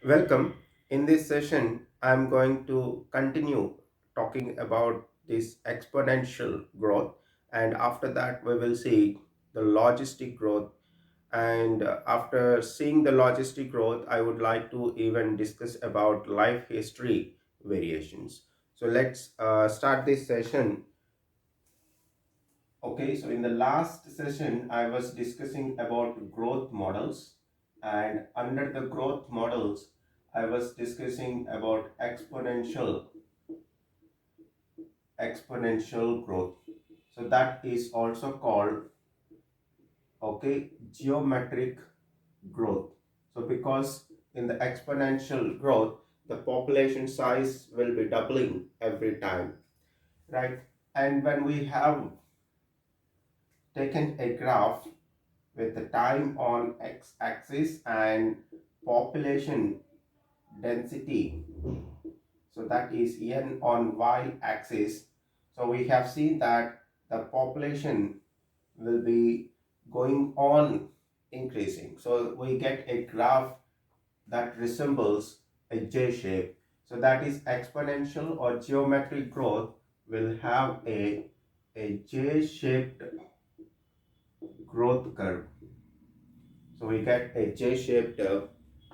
Welcome. In this session, I'm going to continue talking about this exponential growth, and after that, we will see the logistic growth. And after seeing the logistic growth, I would like to even discuss about life history variations. So let's start this session. Okay, so in the last session, I was discussing about growth models, and under the growth models, I was discussing about exponential growth. So that is also called geometric growth. So because in the exponential growth, the population size will be doubling every time, right? And when we have taken a graph with the time on x-axis and population density, so that is n on y-axis. So we have seen that the population will be going on increasing. So we get a graph that resembles a J shape. So that is exponential or geometric growth will have a J-shaped growth curve. So we get a J-shaped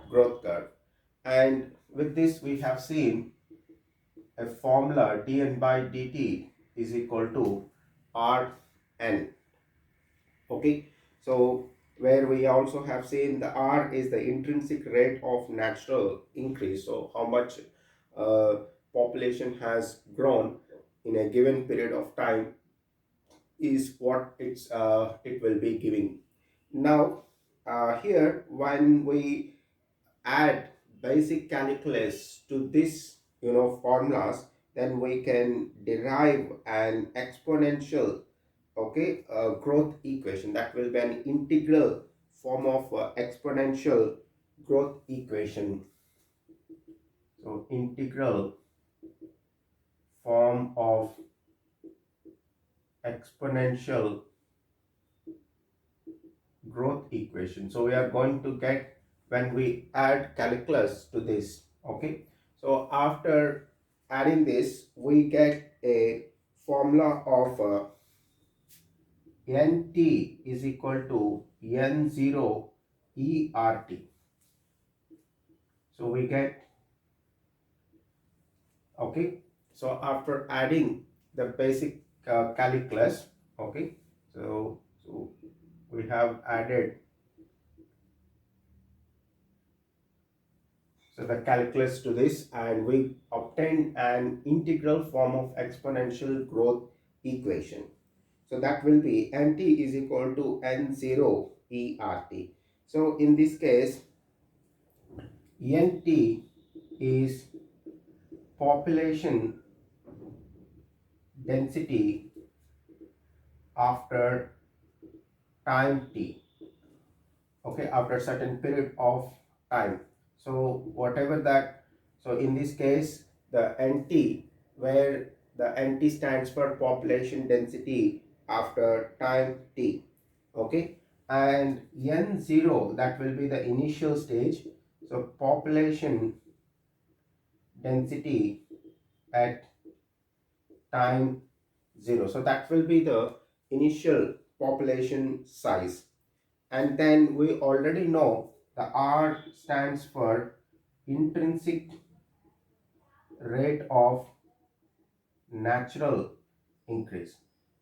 growth curve. And with this we have seen a formula dn by dt is equal to Rn. Okay, so where we also have seen the R is the intrinsic rate of natural increase. So how much uh, population has grown in a given period of time is what it will be giving. Now here when we add basic calculus to this formulas, then we can derive an exponential growth equation that will be an integral form of exponential growth equation. So integral form of exponential growth equation. So we are going to get when we add calculus to this. Okay, so after adding this we get a formula of nt is equal to n0 ert. So we get so after adding the basic calculus, so we have added the calculus to this, and we obtained an integral form of exponential growth equation. So that will be nt is equal to n0 ert. So in this case, nt is population density after time t, after certain period of time. So whatever that, so in this case the nt, where the nt stands for population density after time t, and n0, that will be the initial stage. So population density at time 0, so that will be the initial population size. And then we already know the R stands for intrinsic rate of natural increase.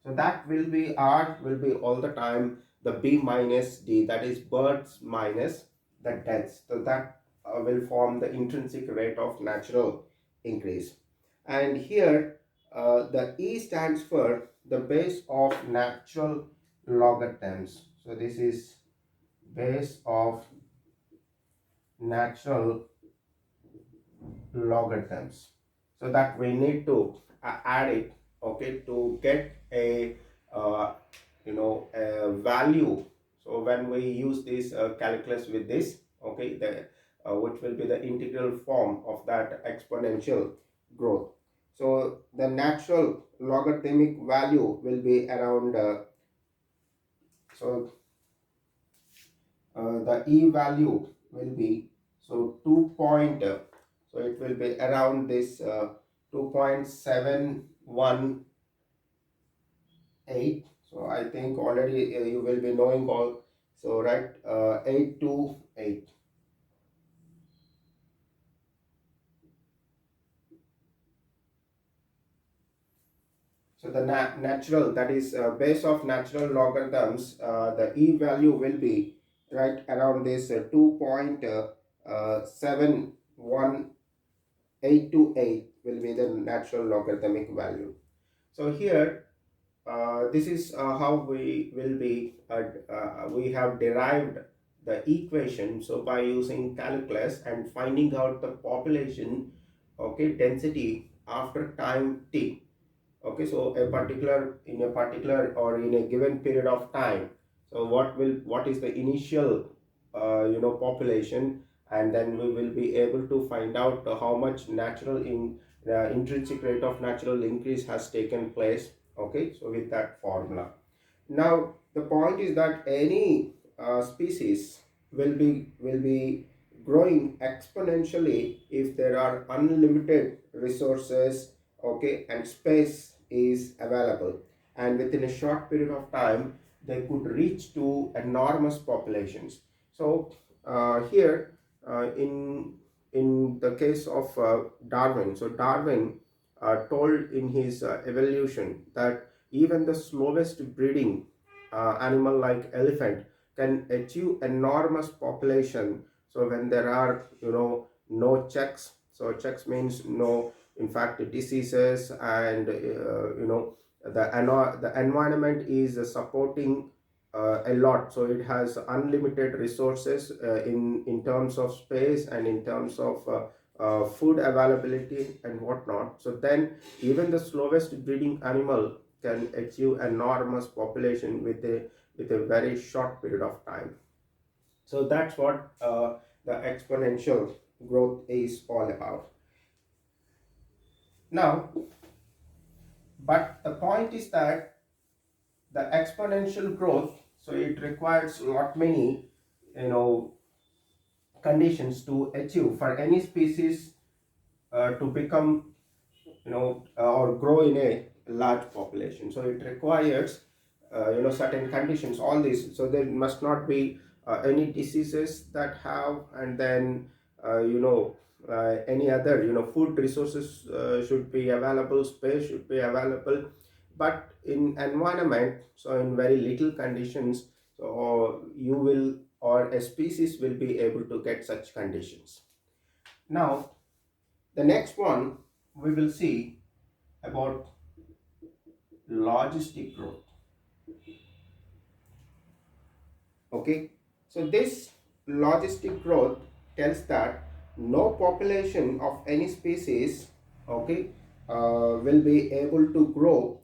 So that will be, R will be all the time the B minus D, that is births minus the deaths. So that will form the intrinsic rate of natural increase. And here the E stands for the base of natural logarithms. So this is base of natural logarithms. So that we need to add it, to get a a value. So when we use this calculus with this, the which will be the integral form of that exponential growth. So the natural logarithmic value will be around the E value will be, so 2 point, so it will be around this 2.718. So I think already you will be knowing all, so right, 828. So the natural, that is base of natural logarithms, the e value will be right around this 2.71828 will be the natural logarithmic value. So here, this is how we have derived the equation. So by using calculus and finding out the population, okay, density after time t. Okay, so in a particular or in a given period of time, so what is the initial population, and then we will be able to find out how much natural intrinsic rate of natural increase has taken place. Okay, so with that formula, now the point is that any species will be growing exponentially if there are unlimited resources, okay, and space is available, and within a short period of time they could reach to enormous populations. So here, in the case of Darwin, so Darwin told in his evolution that even the slowest breeding animal like elephant can achieve enormous population. So when there are no checks, so checks means no, in fact, diseases, and the environment is supporting a lot, so it has unlimited resources in terms of space and in terms of food availability and whatnot. So then even the slowest breeding animal can achieve enormous population with a very short period of time. So that's what the exponential growth is all about. Now, but the point is that the exponential growth, so it requires lot many conditions to achieve for any species to become or grow in a large population. So it requires certain conditions, all these. So there must not be any diseases that have, and then any other food resources should be available, space should be available. But in environment, so in very little conditions, so you will, or a species will be able to get such conditions. Now the next one we will see about logistic growth. Okay, so this logistic growth tells that no population of any species, okay, will be able to grow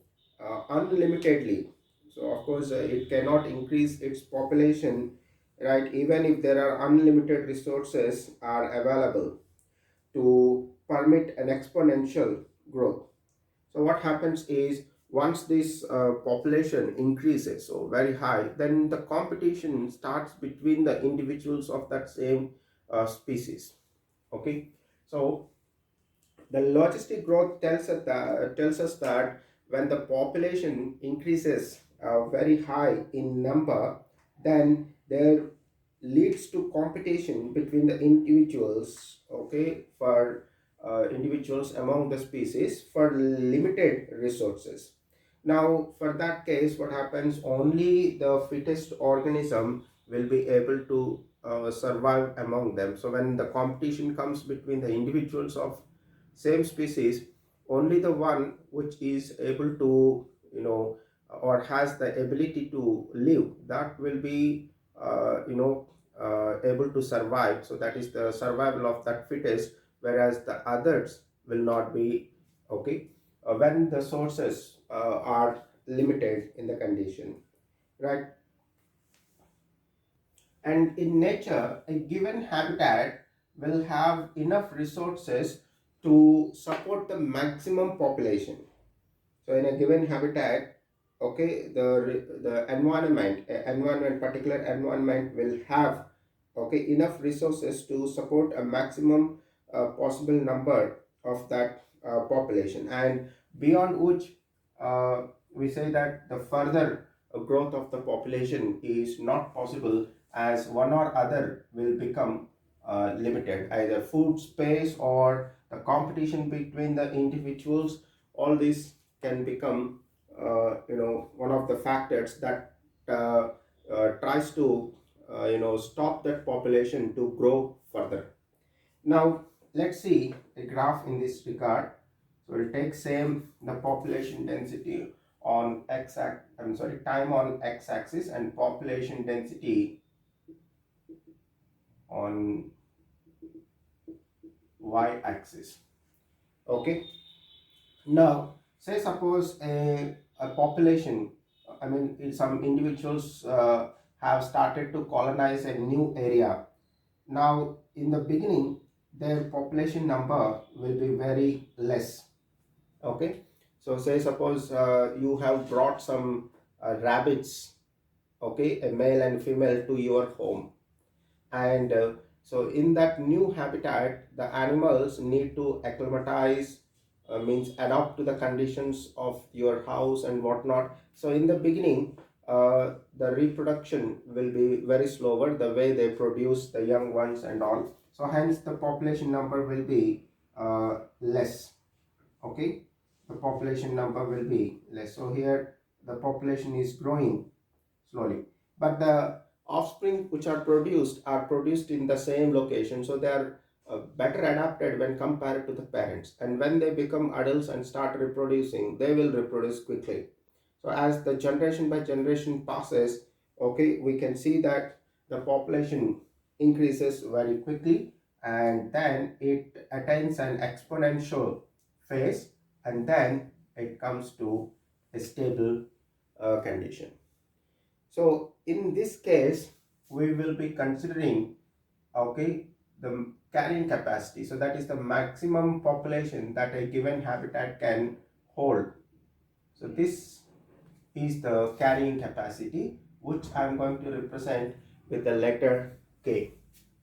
unlimitedly. So of course it cannot increase its population, right, even if there are unlimited resources are available to permit an exponential growth. So what happens is, once this population increases so very high, then the competition starts between the individuals of that same species. Okay, so the logistic growth tells us that when the population increases very high in number, then there leads to competition between the individuals, okay, for individuals among the species for limited resources. Now for that case, what happens, only the fittest organism will be able to survive among them. So when the competition comes between the individuals of same species, only the one which is able to or has the ability to live, that will be able to survive. So that is the survival of that fittest, whereas the others will not be. Okay, when the sources are limited in the condition, right? And in nature, a given habitat will have enough resources to support the maximum population. So in a given habitat, okay, the environment, particular environment will have okay, enough resources to support a maximum possible number of that population, and beyond which uh, we say that the further growth of the population is not possible, as one or other will become limited, either food, space, or the competition between the individuals. All this can become one of the factors that tries to stop that population to grow further. Now let's see a graph in this regard. So we'll take same the population density on time on x-axis and population density on y-axis. Okay. Now say suppose a population, some individuals have started to colonize a new area. Now in the beginning their population number will be very less. Okay, so say suppose you have brought some rabbits, okay, a male and female, to your home, and so in that new habitat the animals need to acclimatize, means adapt to the conditions of your house and whatnot. So in the beginning the reproduction will be very slower, the way they produce the young ones and all, so hence the population number will be less. Okay, the population number will be less. So here the population is growing slowly, but the offspring which are produced in the same location, so they are better adapted when compared to the parents, and when they become adults and start reproducing, they will reproduce quickly. So as the generation by generation passes, okay, we can see that the population increases very quickly, and then it attains an exponential phase, and then it comes to a stable condition. So in this case we will be considering, okay, the carrying capacity, so that is the maximum population that a given habitat can hold. So this is the carrying capacity, which I am going to represent with the letter K.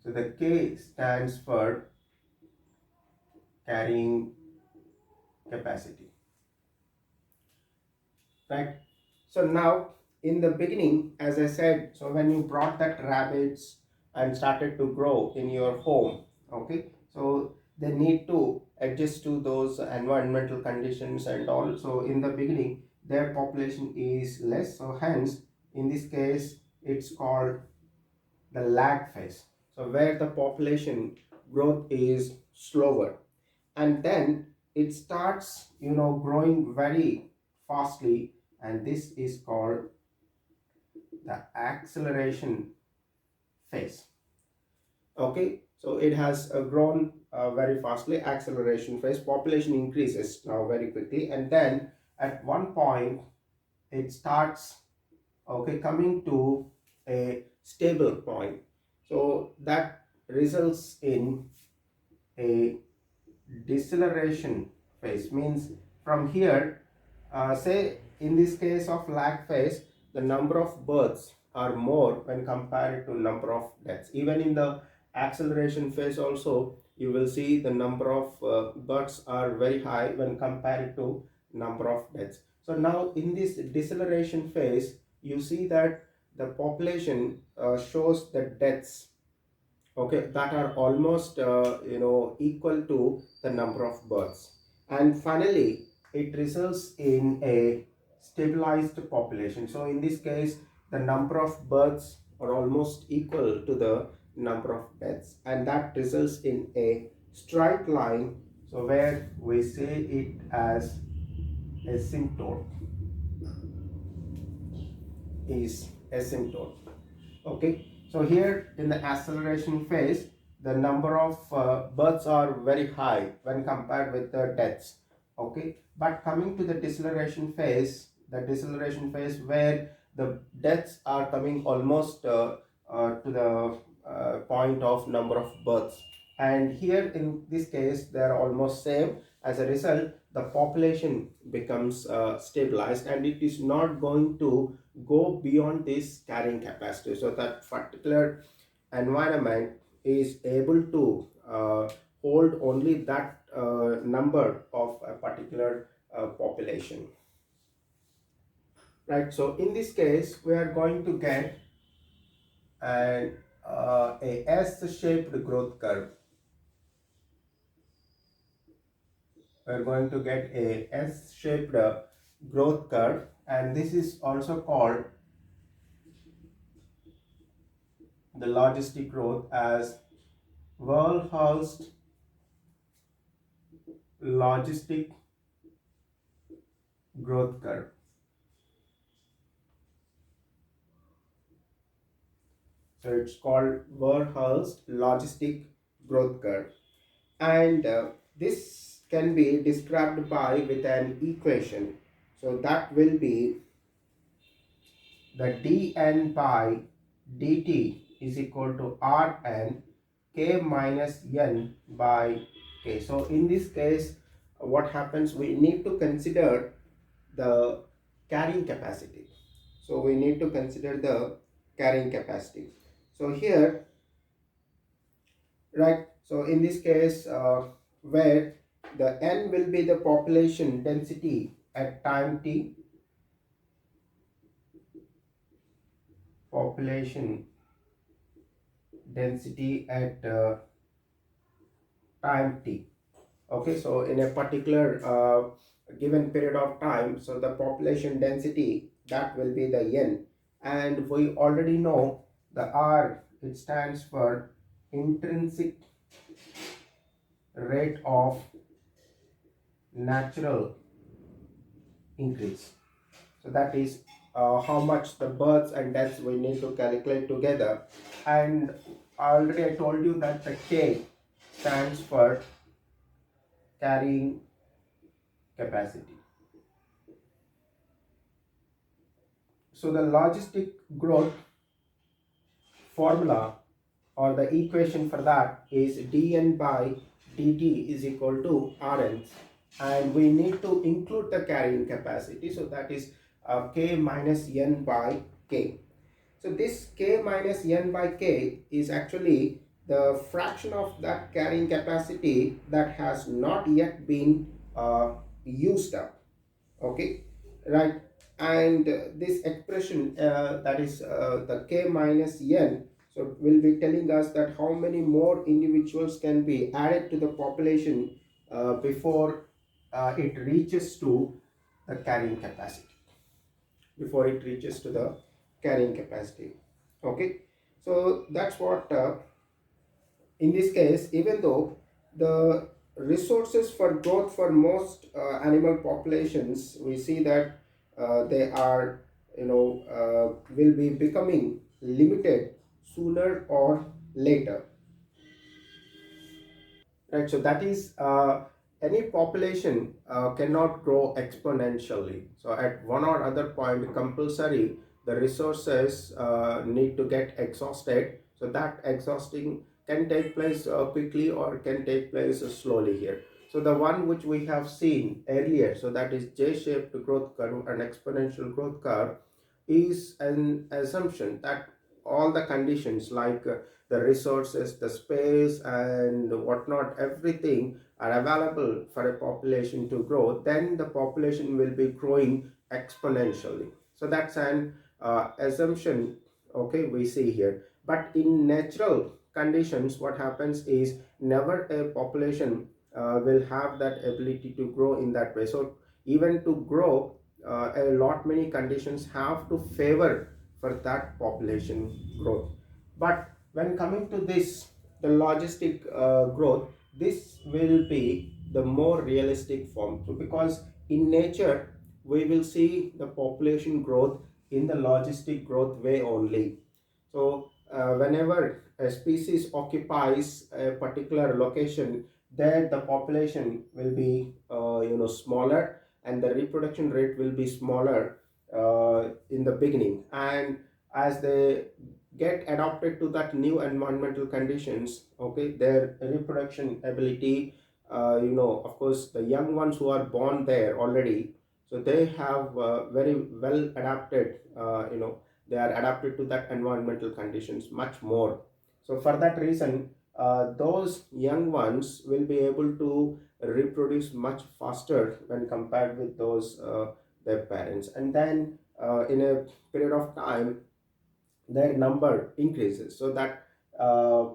So the K stands for carrying capacity, right? So now in the beginning, as I said, so when you brought that rabbits and started to grow in your home, okay, so they need to adjust to those environmental conditions and all. So in the beginning their population is less, so hence in this case it's called the lag phase, so where the population growth is slower, and then it starts growing very fastly, and this is called the acceleration phase. Okay, so it has grown very fastly, acceleration phase, population increases now very quickly, and then at one point it starts, okay, coming to a stable point. So that results in a deceleration phase, means from here, say in this case of lag phase, the number of births are more when compared to number of deaths. Even in the acceleration phase also you will see the number of births are very high when compared to number of deaths. So now in this deceleration phase you see that the population shows the deaths, okay, that are almost equal to the number of births, and finally it results in a stabilized population. So in this case the number of births are almost equal to the number of deaths, and that results in a straight line, so where we say it as asymptote, is asymptote. Okay, so here in the acceleration phase the number of births are very high when compared with the deaths. Okay, but coming to the deceleration phase, the deceleration phase where the deaths are coming almost to the point of number of births, and here in this case they are almost same. As a result the population becomes stabilized, and it is not going to go beyond this carrying capacity. So that particular environment is able to hold only that number of a particular population, right? So in this case we are going to get an a S-shaped growth curve. We're going to get a S-shaped growth curve, and this is also called the logistic growth as Verhulst logistic growth curve. So it's called Verhulst logistic growth curve, and this can be described by with an equation. So that will be the dn by dt is equal to Rn k minus n by k. So in this case, what happens, we need to consider the carrying capacity. So we need to consider the carrying capacity. So here, right, so in this case, where the n will be the population density at time t, population density at time t. Okay, so in a particular given period of time, so the population density, that will be the n, and we already know the R, it stands for intrinsic rate of natural increase. So that is how much the births and deaths we need to calculate together. And already I told you that the K stands for carrying capacity. So the logistic growth formula or the equation for that is dn by dt is equal to Rn, and we need to include the carrying capacity, so that is k minus n by k. So this k minus n by k is actually the fraction of that carrying capacity that has not yet been used up. Okay, right? And this expression, that is the k minus n, so will be telling us that how many more individuals can be added to the population before it reaches to the carrying capacity, before it reaches to the carrying capacity. Okay, so that's what in this case, even though the resources for growth for most animal populations, we see that they are, will be becoming limited sooner or later, right? So that is any population cannot grow exponentially. So at one or other point, compulsory the resources need to get exhausted. So that exhausting can take place quickly or can take place slowly here. So the one which we have seen earlier, so that is J-shaped growth curve, an exponential growth curve, is an assumption that all the conditions like the resources, the space and whatnot, everything are available for a population to grow, then the population will be growing exponentially. So that's an assumption, okay, we see here. But in natural conditions, what happens is never a population will have that ability to grow in that way. So even to grow, a lot many conditions have to favor for that population growth. But when coming to this, the logistic growth, this will be the more realistic form. So because in nature we will see the population growth in the logistic growth way only. So whenever a species occupies a particular location, there the population will be smaller, and the reproduction rate will be smaller in the beginning, and as they get adapted to that new environmental conditions, okay, their reproduction ability, of course the young ones who are born there already, so they have very well adapted, they are adapted to that environmental conditions much more. So for that reason, those young ones will be able to reproduce much faster when compared with those their parents. And then in a period of time, their number increases. So that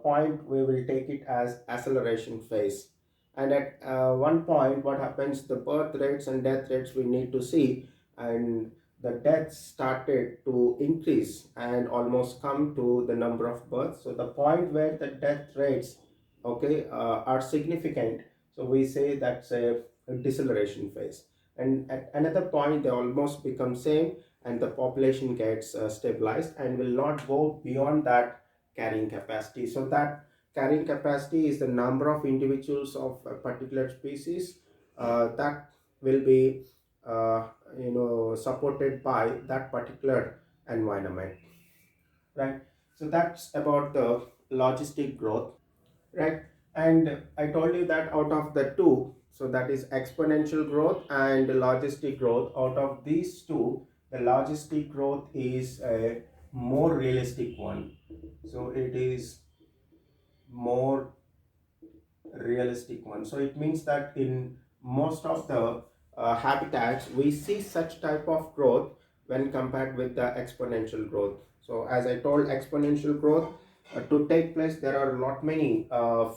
point we will take it as acceleration phase. And at one point, what happens, the birth rates and death rates we need to see, and the deaths started to increase and almost come to the number of births. So the point where the death rates, okay, are significant, so we say that's a deceleration phase. And at another point they almost become same, and the population gets stabilized and will not go beyond that carrying capacity. So that carrying capacity is the number of individuals of a particular species that will be uh, supported by that particular environment, right? So that's about the logistic growth, right? And I told you that out of the two, so that is exponential growth and logistic growth, out of these two, the logistic growth is a more realistic one. So it is more realistic one. So it means that in most of the habitats we see such type of growth when compared with the exponential growth. So as I told, exponential growth to take place, there are a lot many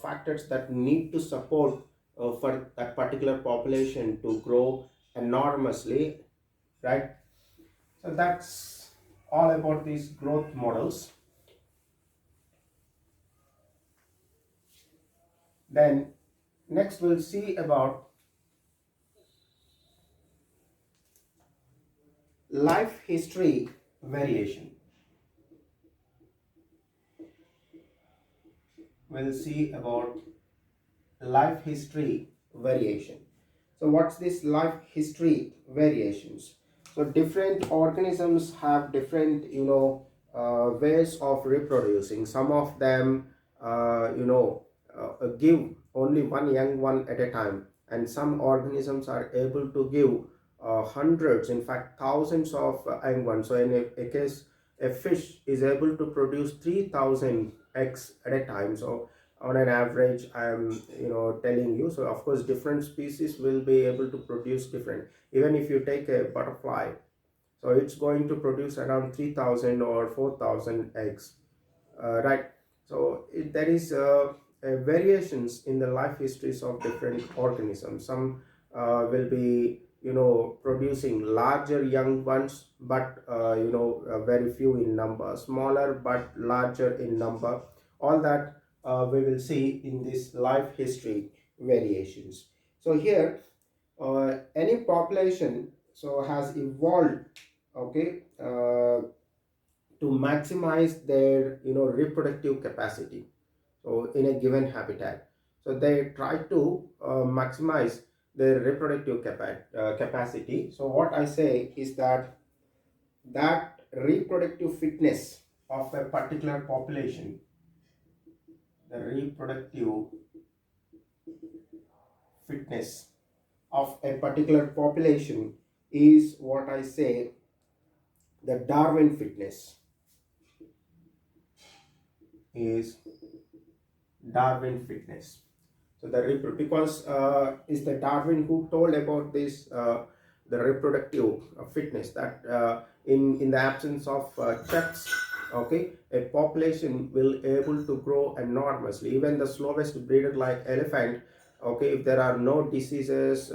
factors that need to support for that particular population to grow enormously, right? So that's all about these growth models. Then next we'll see about life history variation. We'll see about life history variation. So what's this life history variations? So different organisms have different ways of reproducing. Some of them give only one young one at a time, and some organisms are able to give hundreds, in fact thousands of young ones. So in a case, a fish is able to produce 3,000 eggs at a time. So on an average, I am telling you, so of course different species will be able to produce different. Even if you take a butterfly, so it's going to produce around 3,000 or 4,000 eggs, right? So there is variations in the life histories of different organisms. Some will be producing larger young ones, but very few in number, smaller but larger in number. All that we will see in this life history variations. So here any population so has evolved, okay, to maximize their reproductive capacity, so in a given habitat. So they try to maximize their reproductive capacity. So what I say is that reproductive fitness of a particular population, the reproductive fitness of a particular population is what I say the Darwin fitness, is Darwin fitness. So because is the Darwin who told about this the reproductive fitness, that in the absence of checks, okay, a population will able to grow enormously. Even the slowest breeder like elephant, okay, if there are no diseases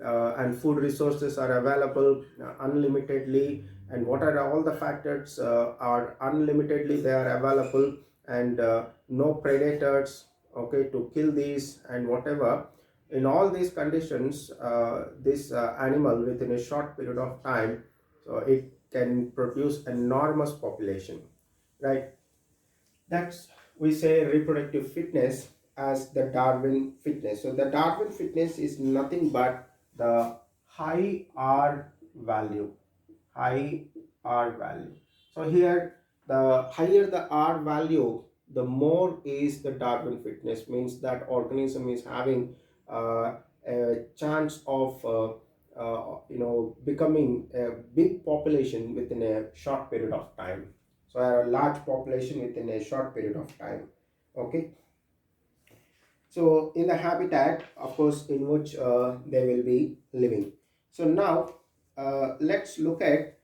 and food resources are available unlimitedly, and what are all the factors are unlimitedly they are available, and no predators, okay, to kill these and whatever. In all these conditions, this animal within a short period of time, so it can produce enormous population, right? That's, we say, reproductive fitness as the Darwin fitness. So the Darwin fitness is nothing but the high R value, high R value. So here, the higher the R value, the more is the Darwin fitness, means that organism is having a chance of becoming a big population within a short period of time. So a large population within a short period of time. Okay. So in the habitat, of course, in which they will be living. So now let's look at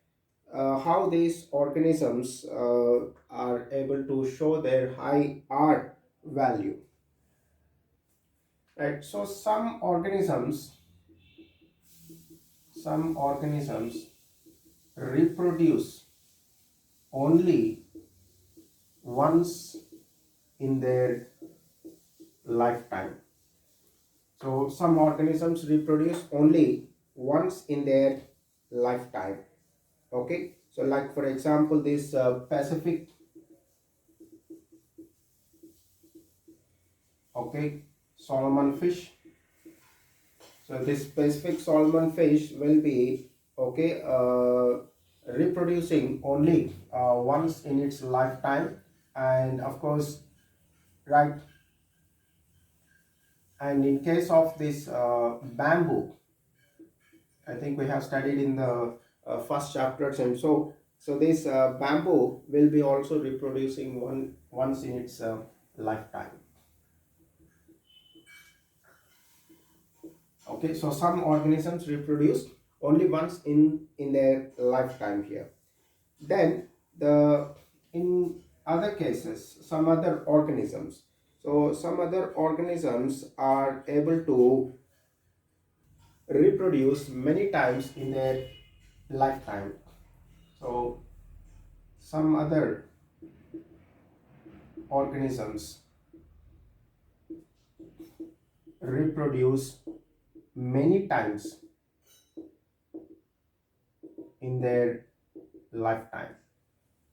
how these organisms are able to show their high R value. Right. So some organisms reproduce only once in their lifetime. So some organisms reproduce only once in their lifetime. Okay. So like for example, this Pacific, okay, salmon fish. So this Pacific salmon fish will be, okay, reproducing only once in its lifetime, and of course, right. And in case of this bamboo, I think we have studied in the first chapters, and so this bamboo will be also reproducing once in its lifetime. Okay, so some organisms reproduce only once in their lifetime here. Then the in other cases, some other organisms. So some other organisms are able to reproduce many times in their lifetime. So some other organisms reproduce many times in their lifetime.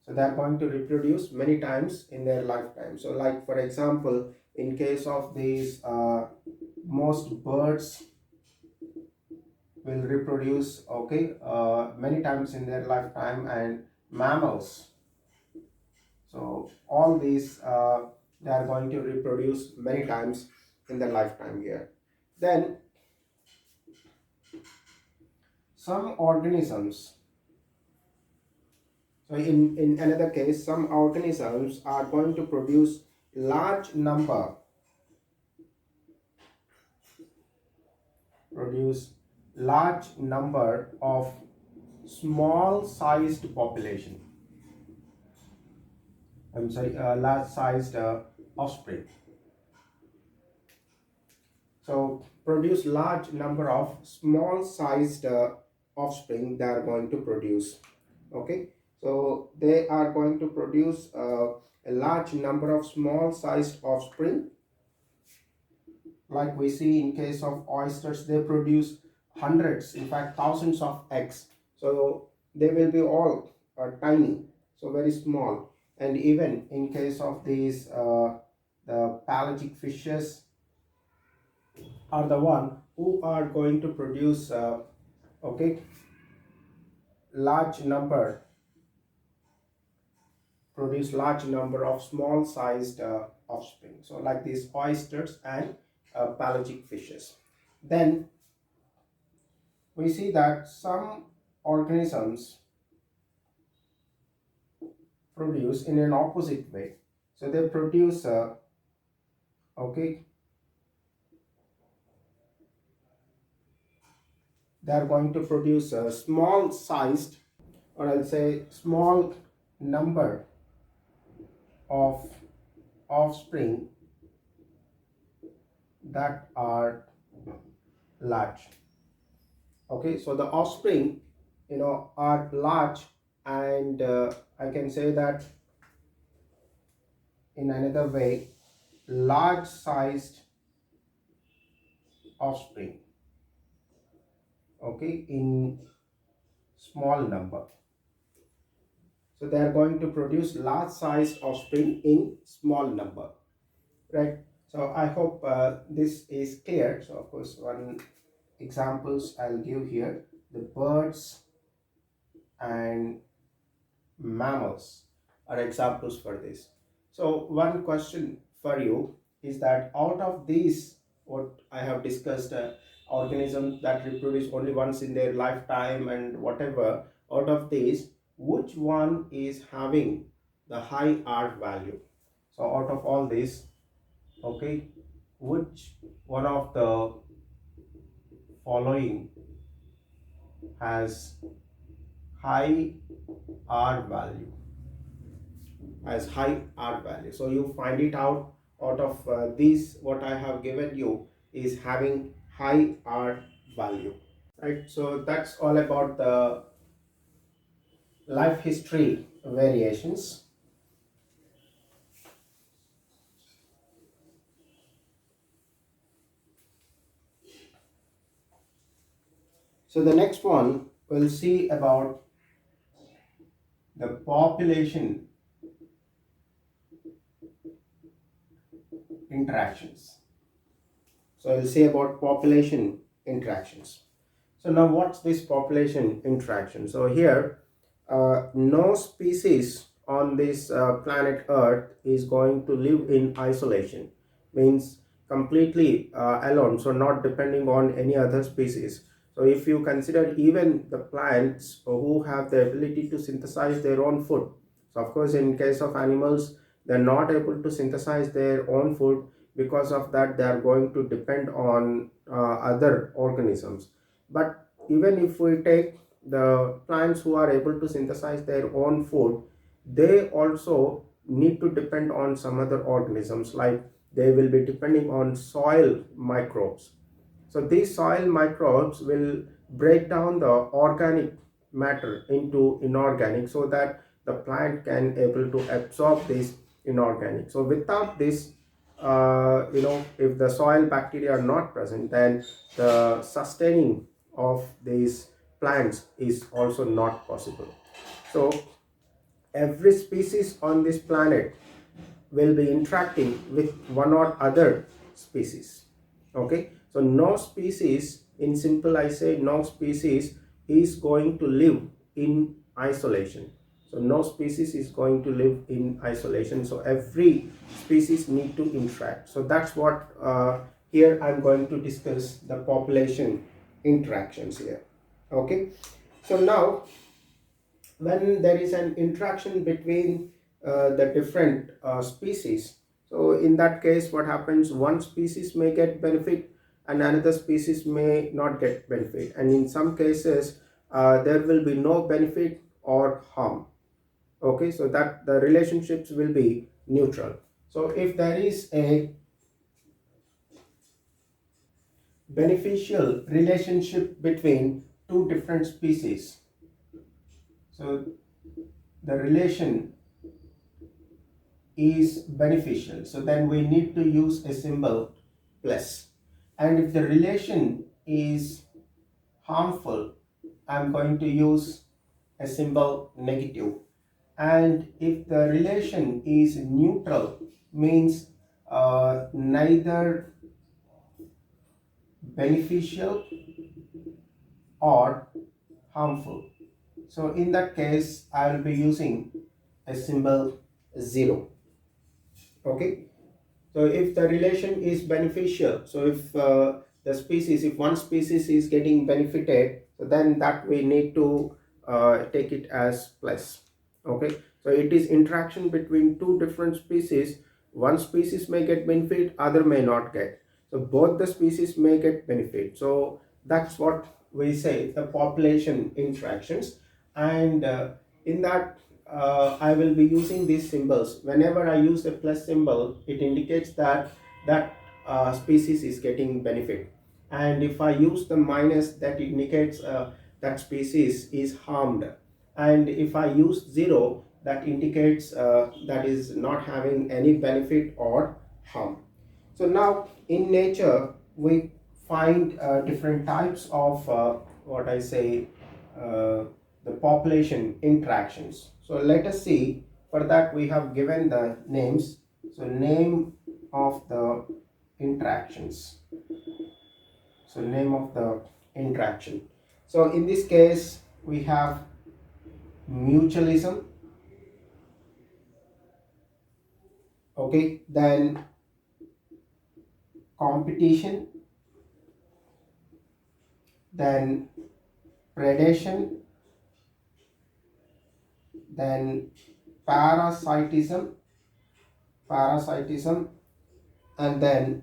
So they are going to reproduce many times in their lifetime. So like for example, in case of these most birds will reproduce, okay, many times in their lifetime, and mammals. So all these they are going to reproduce many times in their lifetime here. Then some organisms, so in another case, some organisms are going to produce produce large number of small sized population. I'm sorry, large sized offspring. So produce large number of small sized offspring they are going to produce. Okay, so they are going to produce a large number of small sized offspring. Like we see in case of oysters, they produce hundreds, in fact thousands of eggs. So they will be all tiny, so very small. And even in case of these the pelagic fishes are the one who are going to produce okay, large number large number of small sized offspring. So like these oysters and pelagic fishes. Then we see that some organisms produce in an opposite way. So they produce okay, they are going to produce a small sized, or I'll say small number of offspring that are large. Okay, so the offspring, are large, and I can say that in another way, large sized offspring, okay, in small number. So they are going to produce large sized offspring in small number, right? So I hope this is clear. So of course, one examples I'll give here: the birds and mammals are examples for this. So one question for you is that out of these, what I have discussed, organisms that reproduce only once in their lifetime and whatever, out of these, which one is having the high R value. So out of all this, okay, which one of the following has high R value? As high R value. So you find it out of these what I have given you is having high R value, right? So that's all about the life history variations. So the next one we'll see about the population interactions. So we'll see about population interactions. So now what's this population interaction? So here no species on this planet Earth is going to live in isolation, means completely alone, so not depending on any other species. So if you consider even the plants who have the ability to synthesize their own food, so of course in case of animals they're not able to synthesize their own food, because of that they are going to depend on other organisms. But even if we take the plants who are able to synthesize their own food, they also need to depend on some other organisms, like they will be depending on soil microbes. So these soil microbes will break down the organic matter into inorganic, so that the plant can able to absorb this inorganic. So without this, if the soil bacteria are not present, then the sustaining of these plants is also not possible. So every species on this planet will be interacting with one or other species. Okay, so no species, in simple I say, no species is going to live in isolation. So no species is going to live in isolation, so every species need to interact. So that's what here I'm going to discuss the population interactions here. Okay, so now when there is an interaction between the different species, so in that case what happens, one species may get benefit and another species may not get benefit, and in some cases there will be no benefit or harm. Okay, so that the relationships will be neutral. So if there is a beneficial relationship between two different species, so the relation is beneficial, so then we need to use a symbol plus. And if the relation is harmful, I'm going to use a symbol negative. And if the relation is neutral, means neither beneficial or harmful, so in that case I will be using a symbol 0. Okay, so if the relation is beneficial, so if if one species is getting benefited, so then that we need to take it as plus. Okay, so it is interaction between two different species. One species may get benefit, other may not get. So both the species may get benefit. So that's what we say the population interactions. And in that I will be using these symbols. Whenever I use a plus symbol, it indicates that species is getting benefit. And if I use the minus, that indicates that species is harmed. And if I use 0, that indicates that is not having any benefit or harm. So now in nature, we find different types of what I say the population interactions. So let us see. For that we have given the names. So name of the interactions. So name of the interaction. So in this case we have mutualism. Okay, then competition, then predation, then parasitism, and then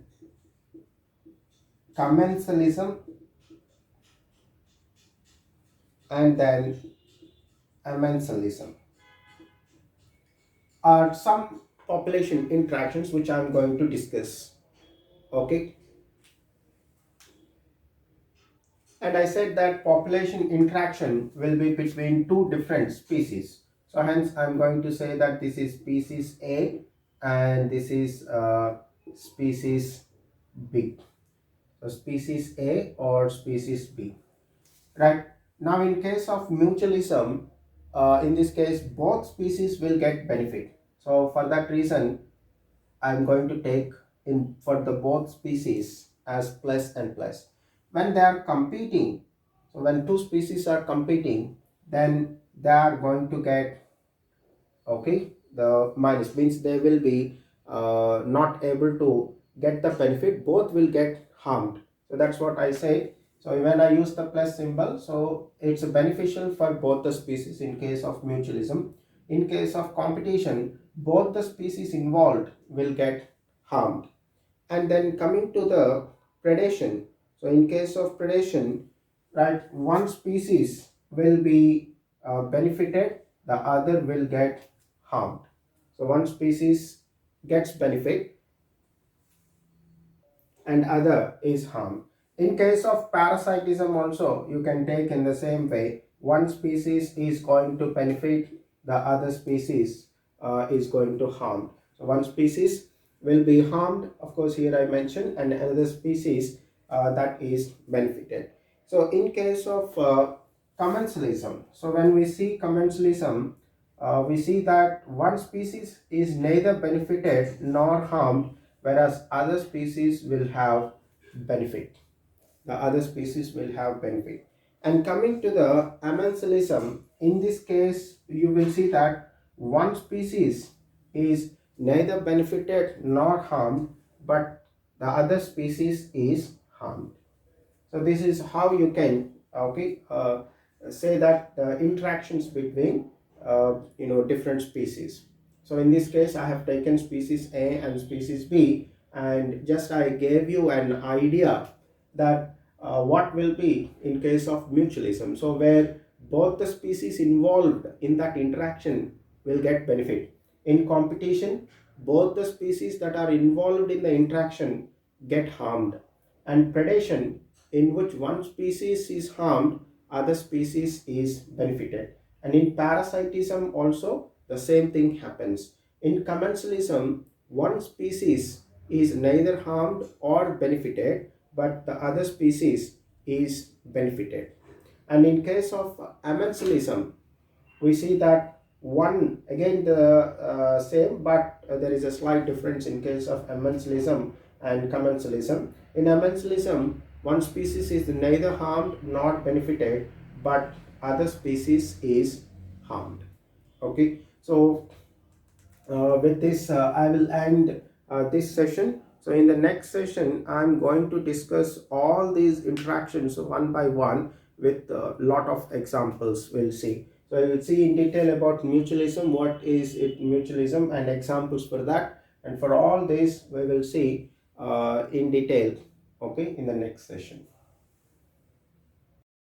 commensalism, and then amensalism are some population interactions which I am going to discuss. Okay, and I said that population interaction will be between two different species. So hence I am going to say that this is species A and this is species B. So species A or species B. Right. Now in case of mutualism, in this case both species will get benefit. So for that reason I'm going to take in for the both species as plus and plus. When they are competing, so when two species are competing, then they are going to get, okay, the minus means they will be not able to get the benefit, both will get harmed. So that's what I say. So when I use the plus symbol, so it's beneficial for both the species in case of mutualism. In case of competition, both the species involved will get harmed. And then coming to the predation, so in case of predation, right, one species will be benefited, the other will get harmed. So one species gets benefit and other is harmed. In case of parasitism also, you can take in the same way. One species is going to benefit, the other species is going to harm. So one species will be harmed, of course here I mentioned, and another species that is benefited. So in case of commensalism, so when we see commensalism, we see that one species is neither benefited nor harmed, whereas other species will have benefit. The other species will have benefit. And coming to the amensalism, in this case you will see that one species is neither benefited nor harmed, but the other species is harmed. So this is how you can, okay, say that the interactions between different species. So in this case I have taken species A and species B, and just I gave you an idea that what will be in case of mutualism. So where both the species involved in that interaction will get benefit. In competition, both the species that are involved in the interaction get harmed. And predation, in which one species is harmed, other species is benefited. And in parasitism also the same thing happens. In commensalism, one species is neither harmed or benefited, but the other species is benefited. And in case of amensalism, we see that one again the same, but there is a slight difference in case of amensalism and commensalism. In amensalism, one species is neither harmed nor benefited, but other species is harmed. Okay, so with this I will end this session. So in the next session I'm going to discuss all these interactions one by one with a lot of examples. We'll see. So I will see in detail about mutualism, what is it mutualism, and examples for that, and for all this we will see in detail, okay, in the next session.